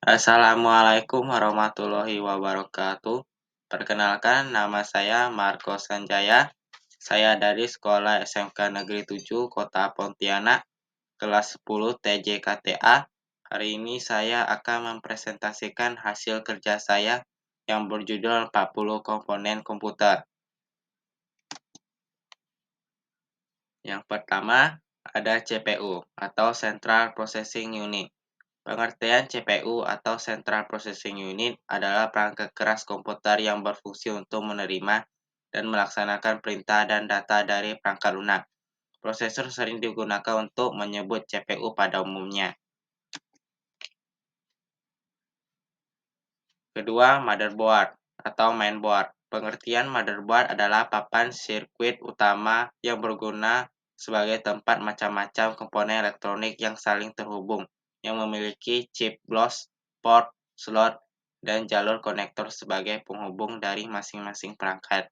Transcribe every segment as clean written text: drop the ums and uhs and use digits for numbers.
Assalamualaikum warahmatullahi wabarakatuh. Perkenalkan, nama saya Marco Sanjaya. Saya dari Sekolah SMK Negeri 7 Kota Pontianak, kelas 10 TJKTA. Hari ini saya akan mempresentasikan hasil kerja saya yang berjudul 40 komponen komputer. Yang pertama, ada CPU atau Central Processing Unit. Pengertian CPU atau Central Processing Unit adalah perangkat keras komputer yang berfungsi untuk menerima dan melaksanakan perintah dan data dari perangkat lunak. Prosesor sering digunakan untuk menyebut CPU pada umumnya. Kedua, motherboard atau mainboard. Pengertian motherboard adalah papan sirkuit utama yang berguna sebagai tempat macam-macam komponen elektronik yang saling terhubung, yang memiliki chip BIOS, port, slot, dan jalur konektor sebagai penghubung dari masing-masing perangkat.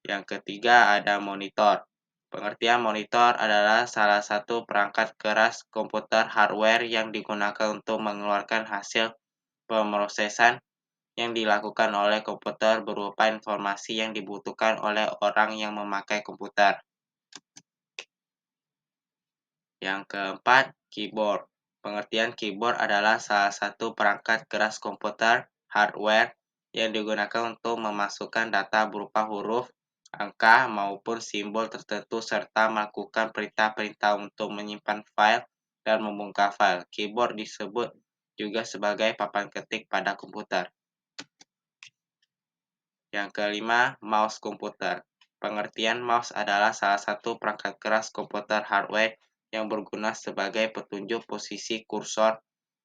Yang ketiga ada monitor. Pengertian monitor adalah salah satu perangkat keras komputer hardware yang digunakan untuk mengeluarkan hasil pemrosesan yang dilakukan oleh komputer berupa informasi yang dibutuhkan oleh orang yang memakai komputer. Yang keempat, keyboard. Pengertian keyboard adalah salah satu perangkat keras komputer hardware yang digunakan untuk memasukkan data berupa huruf, angka, maupun simbol tertentu serta melakukan perintah-perintah untuk menyimpan file dan membuka file. Keyboard disebut juga sebagai papan ketik pada komputer. Yang kelima, mouse komputer. Pengertian mouse adalah salah satu perangkat keras komputer hardware yang berguna sebagai petunjuk posisi kursor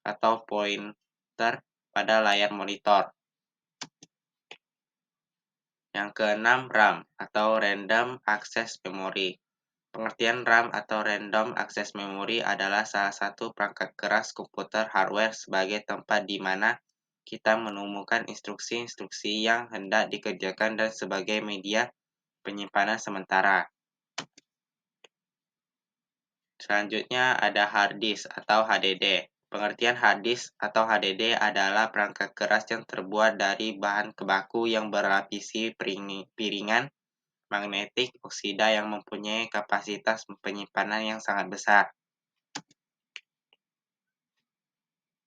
atau pointer pada layar monitor. Yang keenam, RAM atau Random Access Memory. Pengertian RAM atau Random Access Memory adalah salah satu perangkat keras komputer hardware sebagai tempat di mana kita menemukan instruksi-instruksi yang hendak dikerjakan dan sebagai media penyimpanan sementara. Selanjutnya ada hard disk atau HDD. Pengertian hard disk atau HDD adalah perangkat keras yang terbuat dari bahan kebaku yang berlapisi piringan magnetik oksida yang mempunyai kapasitas penyimpanan yang sangat besar.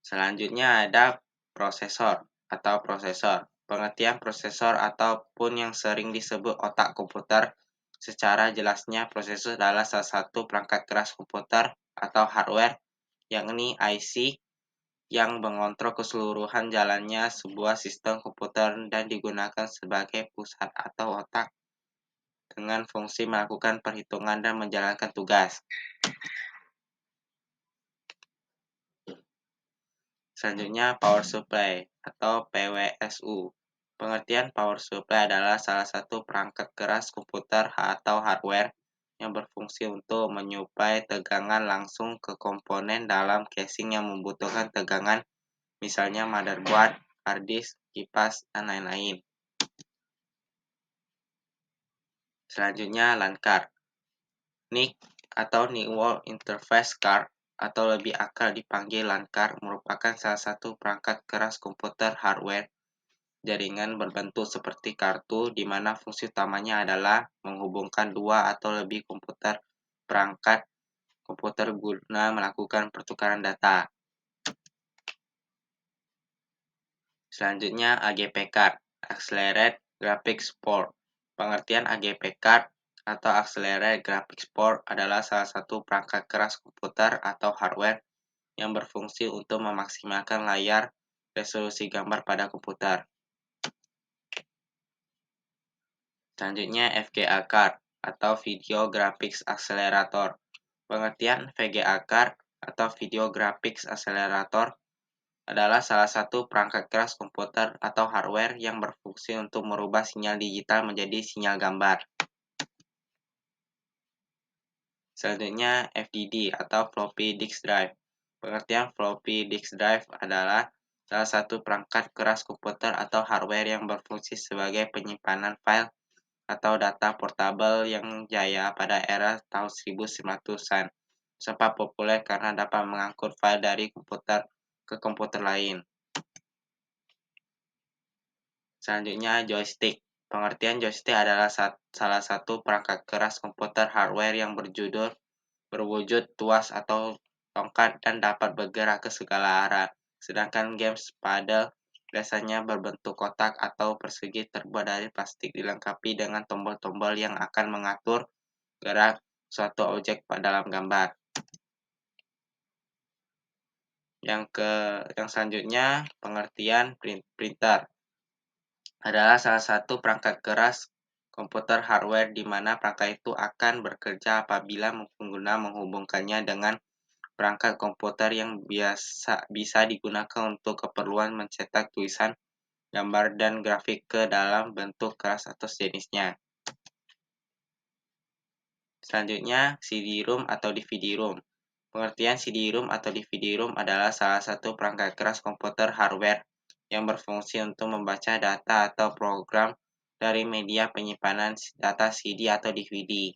Selanjutnya ada prosesor atau prosesor. Pengertian prosesor ataupun yang sering disebut otak komputer, secara jelasnya prosesor adalah salah satu perangkat keras komputer atau hardware, yakni IC, yang mengontrol keseluruhan jalannya sebuah sistem komputer dan digunakan sebagai pusat atau otak dengan fungsi melakukan perhitungan dan menjalankan tugas. Selanjutnya power supply atau PWSU. Pengertian power supply adalah salah satu perangkat keras komputer atau hardware yang berfungsi untuk menyuplai tegangan langsung ke komponen dalam casing yang membutuhkan tegangan, misalnya motherboard, hard disk, kipas, dan lain-lain. Selanjutnya LAN card. NIC atau Network Interface Card atau lebih akrab dipanggil LAN card merupakan salah satu perangkat keras komputer hardware jaringan berbentuk seperti kartu di mana fungsi utamanya adalah menghubungkan dua atau lebih perangkat komputer guna melakukan pertukaran data. Selanjutnya AGP card, Accelerated Graphics Port. Pengertian AGP card atau Accelerated Graphics Port adalah salah satu perangkat keras komputer atau hardware yang berfungsi untuk memaksimalkan layar resolusi gambar pada komputer. Selanjutnya VGA card atau Video Graphics Accelerator. Pengertian VGA card atau Video Graphics Accelerator adalah salah satu perangkat keras komputer atau hardware yang berfungsi untuk merubah sinyal digital menjadi sinyal gambar. Selanjutnya FDD atau Floppy Disk Drive. Pengertian floppy disk drive adalah salah satu perangkat keras komputer atau hardware yang berfungsi sebagai penyimpanan file atau data portable yang jaya pada era tahun 1900-an. Sempat populer karena dapat mengangkut file dari komputer ke komputer lain. Selanjutnya, joystick. Pengertian joystick adalah salah satu perangkat keras komputer hardware yang berwujud tuas atau tongkat dan dapat bergerak ke segala arah. Sedangkan games paddle biasanya berbentuk kotak atau persegi terbuat dari plastik dilengkapi dengan tombol-tombol yang akan mengatur gerak suatu objek dalam gambar. Yang selanjutnya, pengertian printer adalah salah satu perangkat keras komputer hardware di mana perangkat itu akan bekerja apabila pengguna menghubungkannya dengan perangkat komputer yang bisa digunakan untuk keperluan mencetak tulisan, gambar, dan grafik ke dalam bentuk keras atau sejenisnya. Selanjutnya, CD-ROM atau DVD-ROM. Pengertian CD-ROM atau DVD-ROM adalah salah satu perangkat keras komputer hardware yang berfungsi untuk membaca data atau program dari media penyimpanan data CD atau DVD.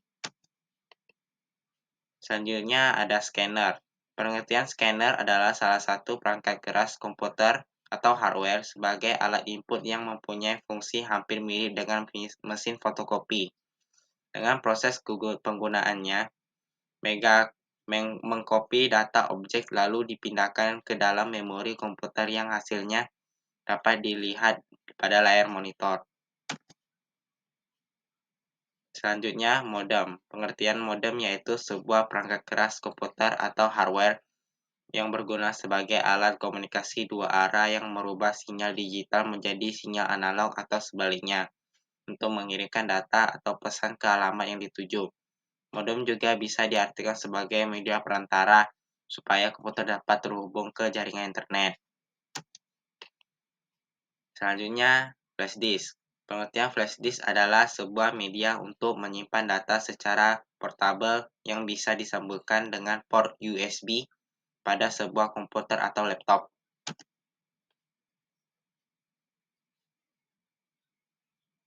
Selanjutnya ada scanner. Pengertian scanner adalah salah satu perangkat keras komputer atau hardware sebagai alat input yang mempunyai fungsi hampir mirip dengan mesin fotokopi. Dengan proses penggunaannya, mengcopy data objek lalu dipindahkan ke dalam memori komputer yang hasilnya dapat dilihat pada layar monitor. Selanjutnya, modem. Pengertian modem yaitu sebuah perangkat keras komputer atau hardware yang berguna sebagai alat komunikasi dua arah yang merubah sinyal digital menjadi sinyal analog atau sebaliknya untuk mengirimkan data atau pesan ke alamat yang dituju. Modem juga bisa diartikan sebagai media perantara supaya komputer dapat terhubung ke jaringan internet. Selanjutnya, flash disk. Pengertian flash disk adalah sebuah media untuk menyimpan data secara portabel yang bisa disambungkan dengan port USB pada sebuah komputer atau laptop.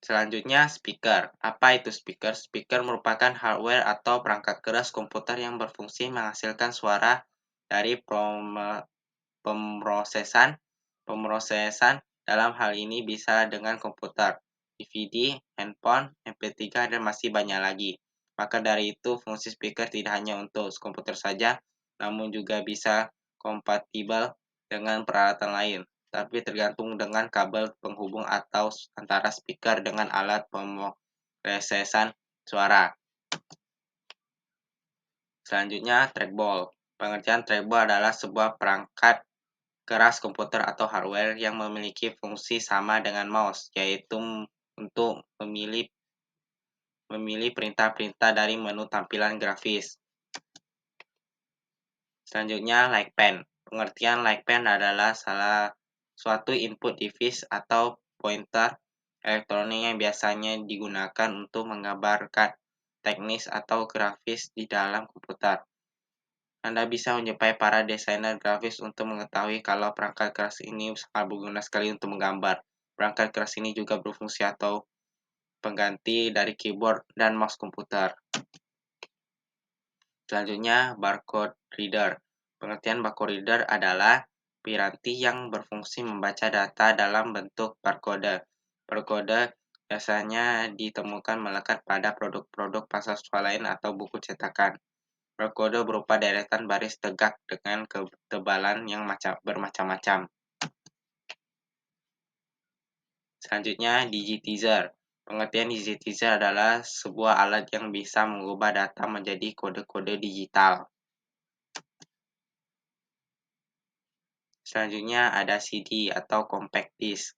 Selanjutnya, speaker. Apa itu speaker? Speaker merupakan hardware atau perangkat keras komputer yang berfungsi menghasilkan suara dari pemrosesan. Pemrosesan dalam hal ini bisa dengan komputer, DVD, handphone, MP3, dan masih banyak lagi. Maka dari itu, fungsi speaker tidak hanya untuk komputer saja, namun juga bisa kompatibel dengan peralatan lain, tapi tergantung dengan kabel penghubung atau antara speaker dengan alat pemrosesan suara. Selanjutnya, trackball. Pengertian trackball adalah sebuah perangkat keras komputer atau hardware yang memiliki fungsi sama dengan mouse, yaitu untuk memilih perintah-perintah dari menu tampilan grafis. Selanjutnya, like pen. Pengertian like pen adalah salah suatu input device atau pointer elektronik yang biasanya digunakan untuk menggambarkan teknis atau grafis di dalam komputer. Anda bisa menjumpai para desainer grafis untuk mengetahui kalau perangkat keras ini sangat berguna sekali untuk menggambar. Perangkat keras ini juga berfungsi atau pengganti dari keyboard dan mouse komputer. Selanjutnya, barcode reader. Pengertian barcode reader adalah piranti yang berfungsi membaca data dalam bentuk barcode. Barcode biasanya ditemukan melekat pada produk-produk pasar swalayan atau buku cetakan. Barcode berupa deretan baris tegak dengan ketebalan yang bermacam-macam. Selanjutnya, digitizer. Pengertian digitizer adalah sebuah alat yang bisa mengubah data menjadi kode-kode digital. Selanjutnya ada CD atau compact disc.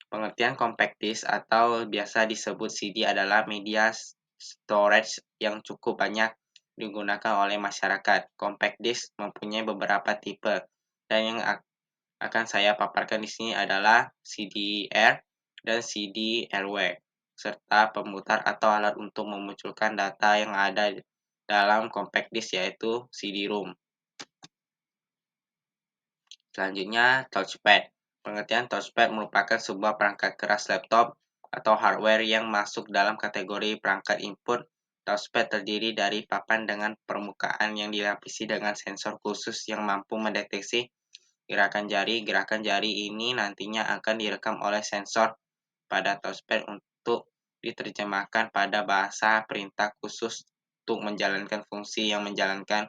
Pengertian compact disc atau biasa disebut CD adalah media storage yang cukup banyak digunakan oleh masyarakat. Compact disc mempunyai beberapa tipe dan yang akan saya paparkan di sini adalah CD-R dan CD-RW serta pemutar atau alat untuk memunculkan data yang ada dalam compact disc yaitu CD-ROM. Selanjutnya, touchpad. Pengertian touchpad merupakan sebuah perangkat keras laptop atau hardware yang masuk dalam kategori perangkat input. Touchpad terdiri dari papan dengan permukaan yang dilapisi dengan sensor khusus yang mampu mendeteksi Gerakan jari ini nantinya akan direkam oleh sensor pada touchpad untuk diterjemahkan pada bahasa perintah khusus untuk menjalankan fungsi yang menjalankan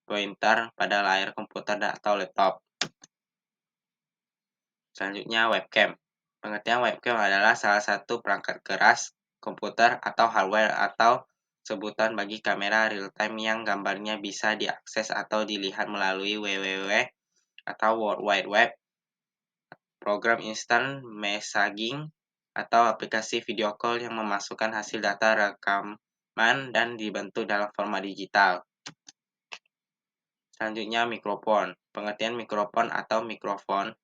pointer pada layar komputer atau laptop. Selanjutnya webcam. Pengertian webcam adalah salah satu perangkat keras, komputer atau hardware atau sebutan bagi kamera real-time yang gambarnya bisa diakses atau dilihat melalui www atau World Wide Web, program instant messaging, atau aplikasi video call yang memasukkan hasil data rekaman dan dibentuk dalam format digital. Selanjutnya mikrofon. Pengertian mikrofon atau mikrofon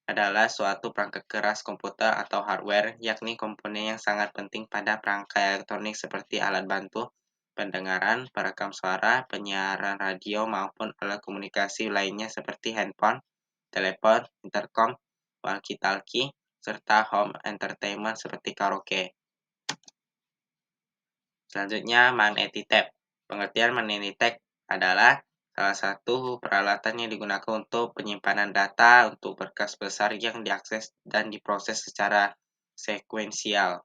adalah suatu perangkat keras komputer atau hardware, yakni komponen yang sangat penting pada perangkat elektronik seperti alat bantu pendengaran, perekam suara, penyiaran radio, maupun alat komunikasi lainnya seperti handphone, telepon, intercom, walkie-talkie, serta home entertainment seperti karaoke. Selanjutnya Magnetic Tape. Pengertian Magnetic Tape adalah salah satu peralatan yang digunakan untuk penyimpanan data untuk berkas besar yang diakses dan diproses secara sekuensial.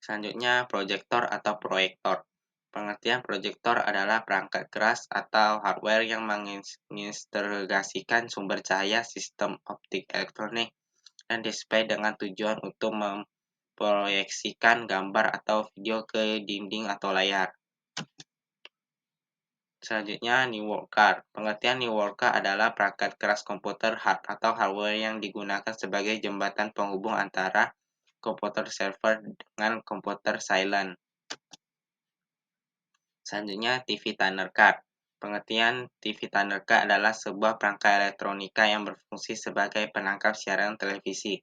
Selanjutnya proyektor atau proyektor. Pengertian proyektor adalah perangkat keras atau hardware yang mengintegrasikan sumber cahaya, sistem optik elektronik, dan display dengan tujuan untuk memproyeksikan gambar atau video ke dinding atau layar. Selanjutnya network card. Pengertian network card adalah perangkat keras komputer atau hardware yang digunakan sebagai jembatan penghubung antara komputer server dengan komputer silent. Selanjutnya TV Tuner Card. Pengertian TV Tuner Card adalah sebuah perangkat elektronika yang berfungsi sebagai penangkap siaran televisi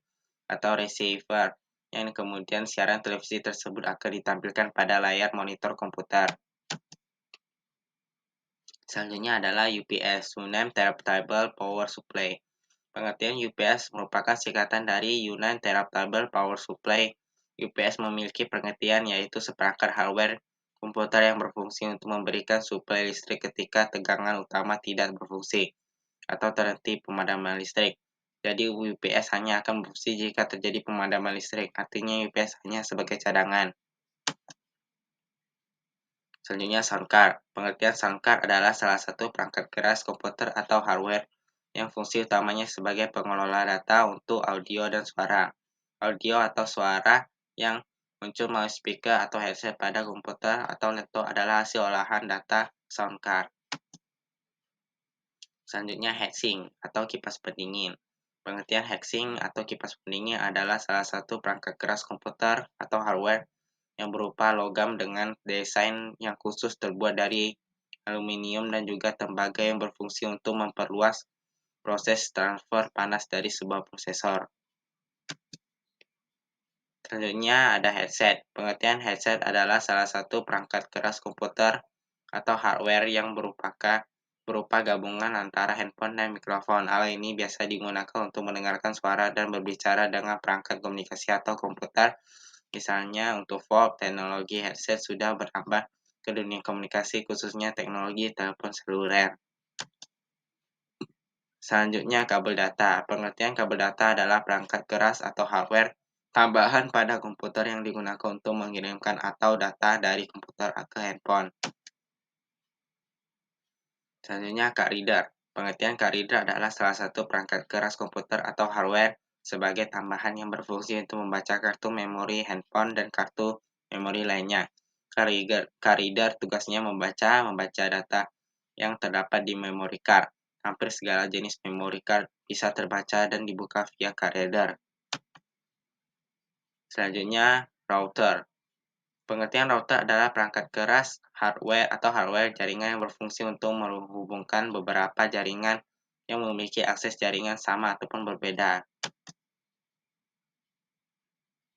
atau receiver, yang kemudian siaran televisi tersebut akan ditampilkan pada layar monitor komputer. Selanjutnya adalah UPS, Uninterruptible Power Supply. Pengertian UPS merupakan singkatan dari Uninterruptible Power Supply. UPS memiliki pengertian yaitu seperangkat hardware komputer yang berfungsi untuk memberikan suplai listrik ketika tegangan utama tidak berfungsi atau terhenti pemadaman listrik. Jadi UPS hanya akan berfungsi jika terjadi pemadaman listrik, artinya UPS hanya sebagai cadangan. Selanjutnya sound card. Pengertian sound card adalah salah satu perangkat keras komputer atau hardware yang fungsi utamanya sebagai pengelola data untuk audio dan suara. Audio atau suara yang muncul melalui speaker atau headset pada komputer atau laptop adalah hasil olahan data sound card. Selanjutnya heatsink atau kipas pendingin. Pengertian heatsink atau kipas pendingin adalah salah satu perangkat keras komputer atau hardware yang berupa logam dengan desain yang khusus terbuat dari aluminium dan juga tembaga yang berfungsi untuk memperluas proses transfer panas dari sebuah prosesor. Selanjutnya ada headset. Pengertian headset adalah salah satu perangkat keras komputer atau hardware yang berupa gabungan antara handphone dan mikrofon. Alat ini biasa digunakan untuk mendengarkan suara dan berbicara dengan perangkat komunikasi atau komputer. Misalnya untuk VoIP, teknologi headset sudah berambah ke dunia komunikasi, khususnya teknologi telepon seluler. Selanjutnya kabel data. Pengertian kabel data adalah perangkat keras atau hardware tambahan pada komputer yang digunakan untuk mengirimkan atau data dari komputer ke handphone. Selanjutnya card reader. Pengertian card reader adalah salah satu perangkat keras komputer atau hardware sebagai tambahan yang berfungsi untuk membaca kartu memori handphone dan kartu memori lainnya. Card reader tugasnya membaca data yang terdapat di memory card. Hampir segala jenis memory card bisa terbaca dan dibuka via card reader. Selanjutnya router. Pengertian router adalah perangkat keras hardware jaringan yang berfungsi untuk menghubungkan beberapa jaringan yang memiliki akses jaringan sama ataupun berbeda.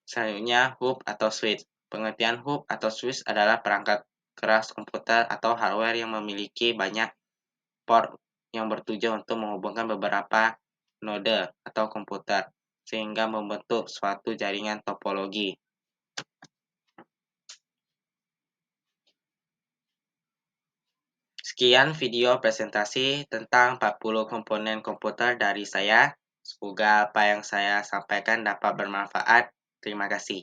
Selanjutnya hub atau switch. Pengertian hub atau switch adalah perangkat keras komputer atau hardware yang memiliki banyak port yang bertujuan untuk menghubungkan beberapa node atau komputer sehingga membentuk suatu jaringan topologi. Sekian video presentasi tentang 40 komponen komputer dari saya. Semoga apa yang saya sampaikan dapat bermanfaat. Terima kasih.